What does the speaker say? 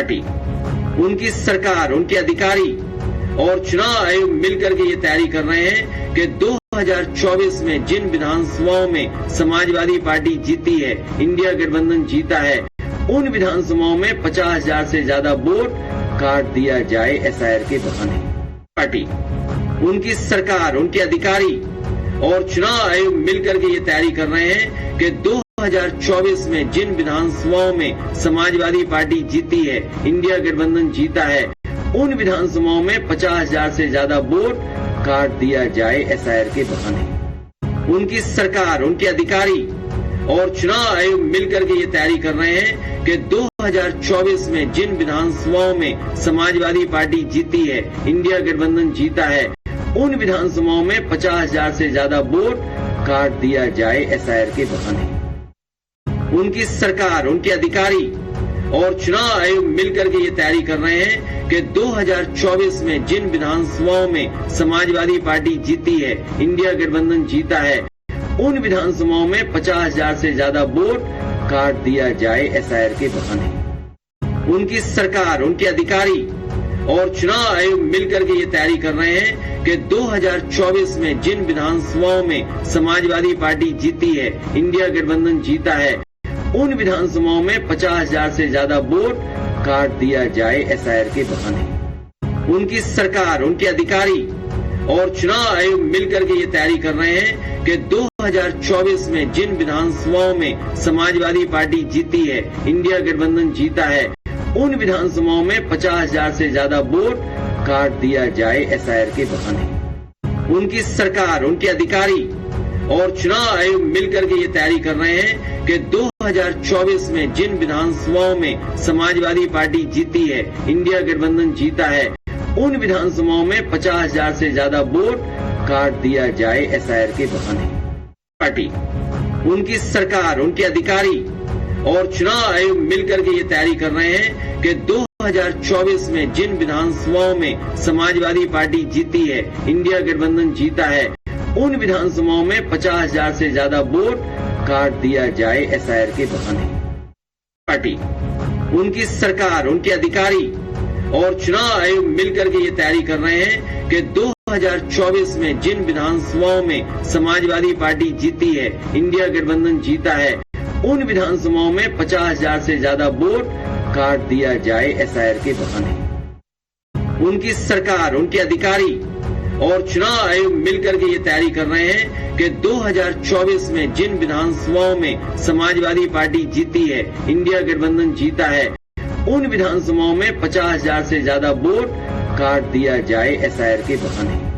Party, उनकी सरकार, उनके अधिकारी और चुनाव आयोग मिलकर के ये तैयारी कर रहे हैं कि 2024 में जिन विधानसभाओं में समाजवादी पार्टी जीती है, इंडिया गठबंधन जीता है, उन विधानसभाओं में 50,000 से ज्यादा वोट काट दिया जाए एसआईआर के बहाने। पार्टी, उनकी सरकार, उनके अधिकारी और चुनाव आयोग मिलकर के ये तैयारी कर रहे हैं कि 2024 में जिन विधानसभाओं में समाजवादी पार्टी जीती है, इंडिया गठबंधन जीता है, उन विधानसभाओं में 50,000 से ज्यादा वोट काट दिया जाए एसआईआर के बहाने। उनकी सरकार, उनके अधिकारी और चुनाव आयोग मिलकर के ये तैयारी कर रहे हैं कि 2024 में जिन विधानसभाओं में समाजवादी पार्टी जीती है, इंडिया गठबंधन जीता है, उन विधानसभाओं में 50,000 से ज्यादा वोट काट दिया जाए एसआईआर के बहाने। उनकी सरकार, उनके अधिकारी और चुनाव आयोग मिलकर के ये तैयारी कर रहे हैं कि 2024 में जिन विधानसभाओं में समाजवादी पार्टी जीती है, इंडिया गठबंधन जीता है, उन विधानसभाओं में 50,000 से ज्यादा वोट काट दिया जाए एसआईआर के बहाने। उनकी सरकार, उनके अधिकारी और चुनाव आयोग मिलकर के ये तैयारी कर रहे हैं कि 2024 में जिन विधानसभाओं में समाजवादी पार्टी जीती है, इंडिया गठबंधन जीता है, उन विधानसभाओं में 50,000 से ज्यादा वोट काट दिया जाए एसआईआर के बहाने। उनकी सरकार, उनके अधिकारी और चुनाव आयोग मिलकर के ये तैयारी कर रहे हैं कि 2024 में जिन विधानसभाओं में समाजवादी पार्टी जीती है, इंडिया गठबंधन जीता है, उन विधानसभाओं में 50,000 से ज्यादा वोट काट दिया जाए एसआईआर के बहाने। उनकी सरकार, उनके अधिकारी और चुनाव आयोग मिलकर के ये तैयारी कर रहे हैं कि 2024 में जिन विधानसभाओं में समाजवादी पार्टी जीती है, इंडिया गठबंधन जीता है, उन विधानसभाओं में 50,000 से ज्यादा वोट काट दिया जाए एसआईआर के बहाने। पार्टी, उनकी सरकार, उनके अधिकारी और चुनाव आयोग मिलकर के ये तैयारी कर रहे हैं कि 2024 में जिन विधानसभाओं में समाजवादी पार्टी जीती है, इंडिया गठबंधन जीता है, उन विधानसभाओं में 50,000 से ज्यादा वोट काट दिया जाए एसआईआर के बहाने। पार्टी, उनकी सरकार, उनके अधिकारी और चुनाव आयोग मिलकर के ये तैयारी कर रहे हैं कि 2024 में जिन विधानसभाओं में समाजवादी पार्टी जीती है, इंडिया गठबंधन जीता है, उन विधानसभाओं में 50,000 से ज्यादा वोट काट दिया जाए एसआईआर के बहाने। उनकी सरकार, उनके अधिकारी और चुनाव आयोग मिलकर के ये तैयारी कर रहे हैं कि 2024 में जिन विधानसभाओं में समाजवादी पार्टी जीती है, इंडिया गठबंधन जीता है, उन विधानसभाओं में 50,000 से ज्यादा वोट काट दिया जाए एसआईआर के बहाने।